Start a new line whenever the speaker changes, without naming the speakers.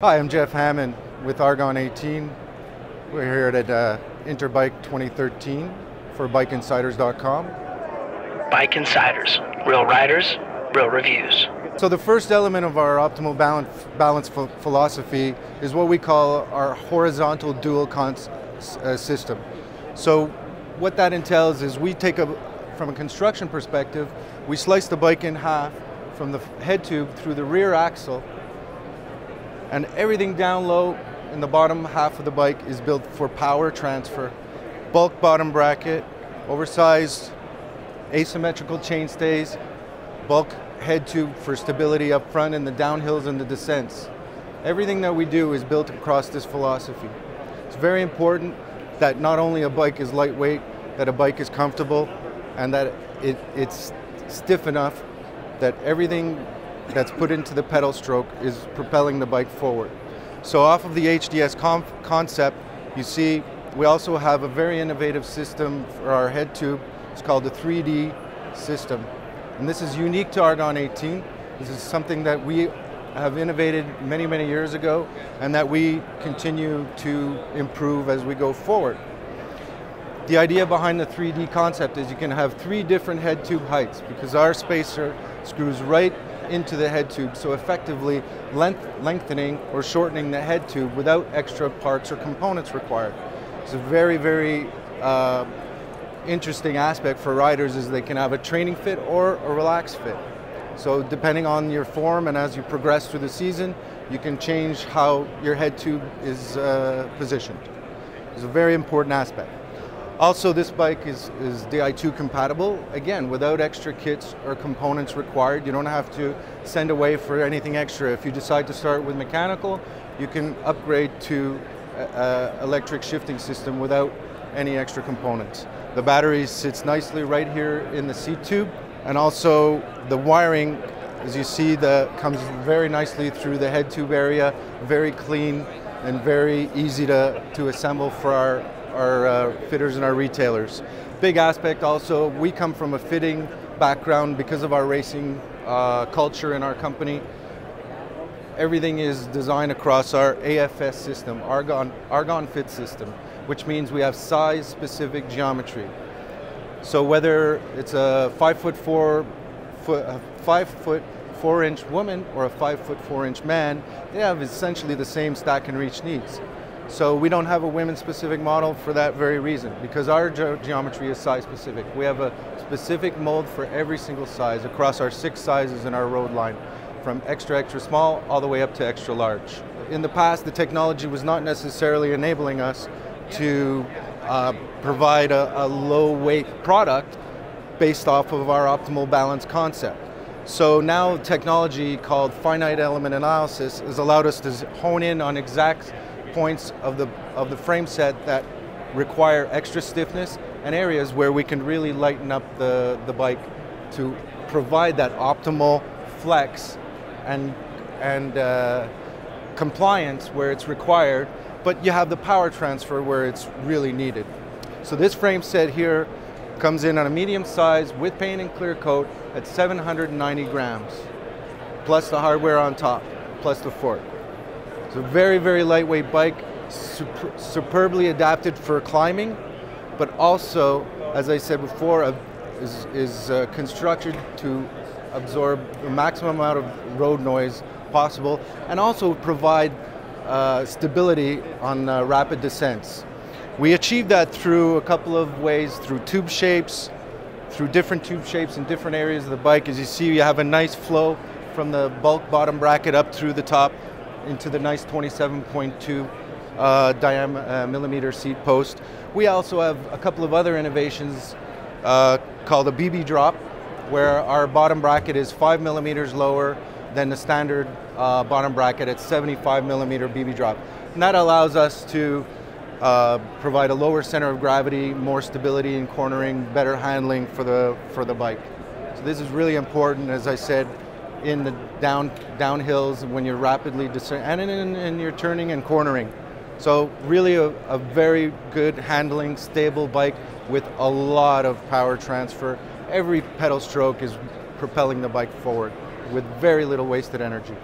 Hi, I'm Jeff Hammond with Argon 18. We're here at Interbike 2013 for bikeinsiders.com.
Bike Insiders, real riders, real reviews.
So the first element of our optimal balance philosophy is what we call our horizontal dual system. So what that entails is we take from a construction perspective, we slice the bike in half from the head tube through the rear axle, and everything down low in the bottom half of the bike is built for power transfer. Bulk bottom bracket, oversized asymmetrical chainstays, bulk head tube for stability up front in the downhills and the descents. Everything that we do is built across this philosophy. It's very important that not only a bike is lightweight, that a bike is comfortable, and that it's stiff enough that everything that's put into the pedal stroke is propelling the bike forward. So off of the HDS concept, you see we also have a very innovative system for our head tube. It's called the 3D system. And this is unique to Argon 18. This is something that we have innovated many, many years ago and that we continue to improve as we go forward. The idea behind the 3D concept is you can have three different head tube heights because our spacer screws right into the head tube, so effectively lengthening or shortening the head tube without extra parts or components required. It's a very, very interesting aspect for riders is they can have a training fit or a relaxed fit. So depending on your form and as you progress through the season, you can change how your head tube is positioned. It's a very important aspect. Also, this bike is Di2 compatible, again, without extra kits or components required. You don't have to send away for anything extra. If you decide to start with mechanical, you can upgrade to electric shifting system without any extra components. The battery sits nicely right here in the seat tube, and also the wiring, as you see, comes very nicely through the head tube area, very clean and very easy to assemble for our fitters and our retailers. Big aspect also, we come from a fitting background because of our racing culture in our company. Everything is designed across our AFS system, Argon Fit system, which means we have size specific geometry. So whether it's a 5'4" woman or a 5'4" man, they have essentially the same stack and reach needs. So we don't have a women-specific model for that very reason, because our geometry is size-specific. We have a specific mold for every single size across our 6 sizes in our road line, from extra small all the way up to extra large. In the past, the technology was not necessarily enabling us to provide a low-weight product based off of our optimal balance concept. So now technology called finite element analysis has allowed us to hone in on exact points of the frame set that require extra stiffness and areas where we can really lighten up the bike to provide that optimal flex and compliance where it's required, but you have the power transfer where it's really needed. So this frame set here comes in on a medium size with paint and clear coat at 790 grams, plus the hardware on top, plus the fork. It's a very, very lightweight bike, superbly adapted for climbing, but also, as I said before, is constructed to absorb the maximum amount of road noise possible and also provide stability on rapid descents. We achieve that through a couple of ways, through tube shapes, through different tube shapes in different areas of the bike. As you see, you have a nice flow from the bulk bottom bracket up through the top into the nice 27.2 millimeter seat post. We also have a couple of other innovations called a BB drop, where our bottom bracket is 5 millimeters lower than the standard bottom bracket at 75 millimeter BB drop. And that allows us to provide a lower center of gravity, more stability in cornering, better handling for the bike. So this is really important, as I said, in the downhills when you're rapidly descending and in your turning and cornering. So really a very good handling, stable bike with a lot of power transfer. Every pedal stroke is propelling the bike forward with very little wasted energy.